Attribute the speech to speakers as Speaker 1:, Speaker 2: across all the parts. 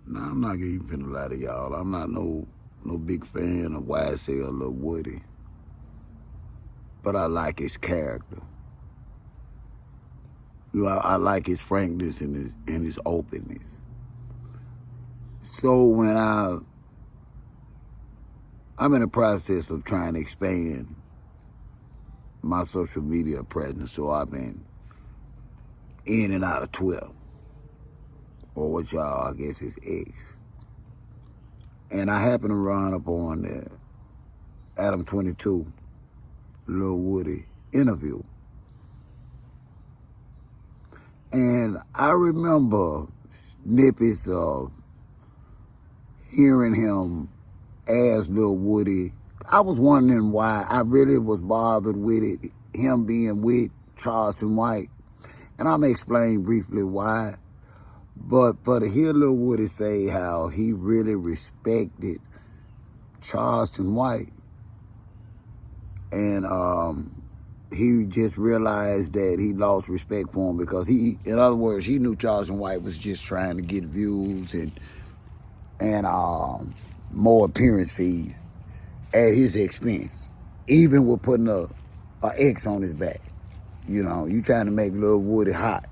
Speaker 1: Now, I'm not even finna lie to y'all. I'm not no big fan of YSL or Lil Woody, but I like his character. I like his frankness and his openness. So when I'm in the process of trying to expand my social media presence, so I've been in and out of Twitter, or what y'all, I guess, is X. And I happened to run up on the Adam 22 Lil Woody interview. And I remember snippets of hearing him ask Lil Woody. I was wondering why. I really was bothered with it, him being with Charleston White. And I'm going to explain briefly why. But to hear Lil Woody say how he really respected Charleston White, and he just realized that he lost respect for him because in other words, he knew Charleston White was just trying to get views and more appearance fees at his expense, even with putting a X on his back. You trying to make Lil Woody hot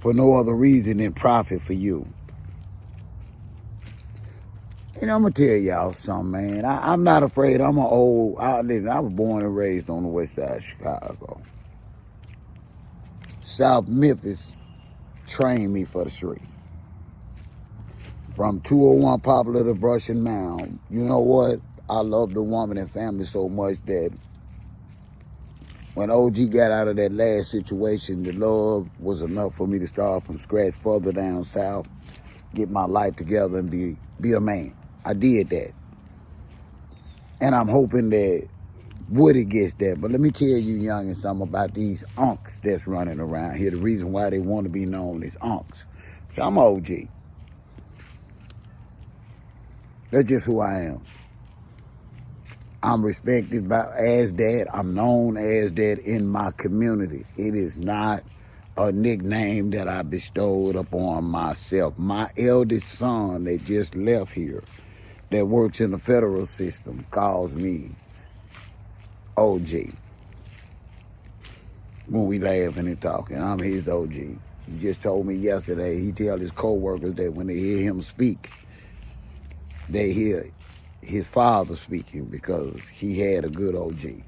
Speaker 1: for no other reason than profit for you. And I'm going to tell y'all something, man. I'm not afraid. I was born and raised on the west side of Chicago. South Memphis trained me for the streets. From 201 Poplar to Brush and Mound. You know what? I love the woman and family so much that when OG got out of that last situation, the love was enough for me to start from scratch further down south, get my life together and be a man. I did that. And I'm hoping that Woody gets that. But let me tell you, youngins, something about these unks that's running around here. The reason why they want to be known as unks. So I'm OG. That's just who I am. I'm respected as that. I'm known as that in my community. It is not a nickname that I bestowed upon myself. My eldest son that just left here, that works in the federal system, calls me OG. When we laughing and talking, I'm his OG. He just told me yesterday, he tell his co-workers that when they hear him speak, they hear his father speaking because he had a good OG.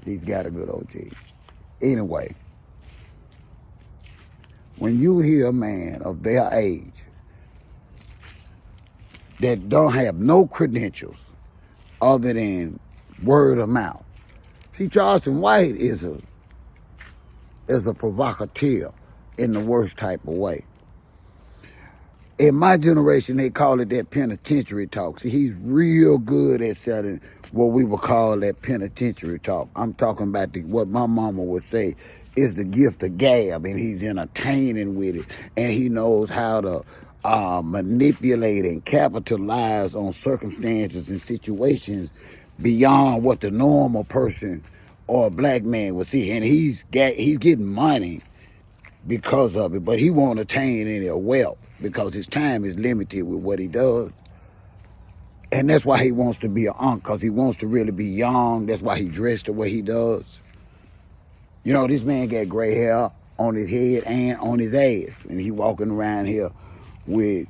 Speaker 1: He's got a good OG. Anyway, when you hear a man of their age that don't have no credentials other than word of mouth. See, Charleston White is a provocateur in the worst type of way. In my generation, they call it that penitentiary talk. See, he's real good at selling what we would call that penitentiary talk. I'm talking about what my mama would say is the gift of gab, and he's entertaining with it, and he knows how to manipulate and capitalize on circumstances and situations beyond what the normal person or a black man would see. And he's getting money because of it, but he won't attain any wealth because his time is limited with what he does. And that's why he wants to be an unc, because he wants to really be young. That's why he dressed the way he does. You know, this man got gray hair on his head and on his ass, and he walking around here with,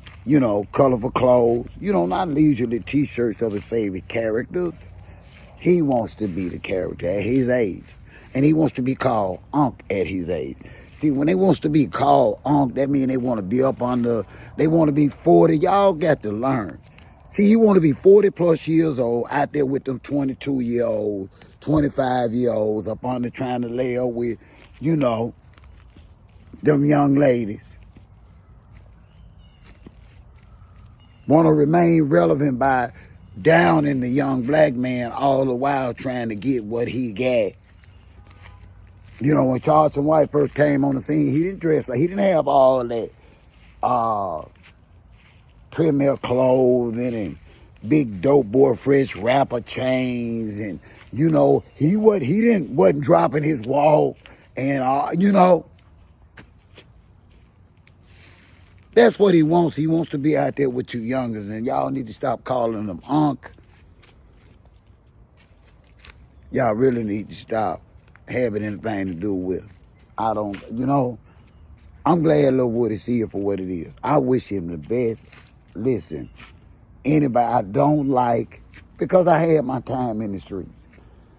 Speaker 1: colorful clothes, not leisurely t-shirts of his favorite characters. He wants to be the character at his age, and he wants to be called Unc at his age. See, when they wants to be called Unc, that means they want to be they want to be 40. Y'all got to learn. See, he want to be 40 plus years old out there with them 22-year-olds, 25-year-olds up under trying to lay up with, them young ladies. Want to remain relevant by downing the young black man all the while trying to get what he got. When Charleston White first came on the scene, he didn't dress he didn't have all that premier clothing and big dope boy fresh rapper chains, and he wasn't dropping his walk, and That's what he wants. He wants to be out there with you youngers, and y'all need to stop calling him Unc. Y'all really need to stop having anything to do with him. I don't, I'm glad Lil Woody see it for what it is. I wish him the best. Listen, anybody I don't like, because I had my time in the streets.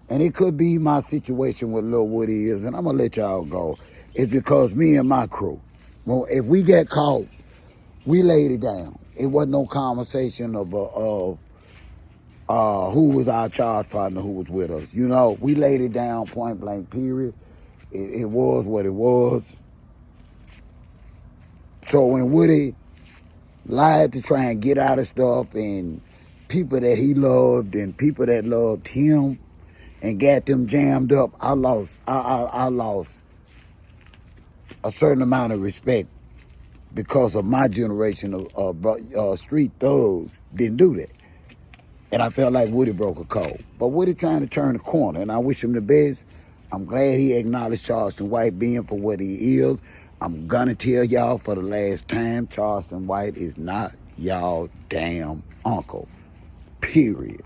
Speaker 1: And it could be my situation with Lil Woody is, and I'm going to let y'all go. It's because me and my crew, well, if we get caught, we laid it down. It wasn't no conversation of who was our charge partner, who was with us. We laid it down point blank, period. It was what it was. So when Woody lied to try and get out of stuff, and people that he loved and people that loved him and got them jammed up, I lost a certain amount of respect because of my generation of street thugs didn't do that. And I felt like Woody broke a code. But Woody trying to turn the corner, and I wish him the best. I'm glad he acknowledged Charleston White being for what he is. I'm gonna tell y'all for the last time, Charleston White is not y'all damn uncle. Period.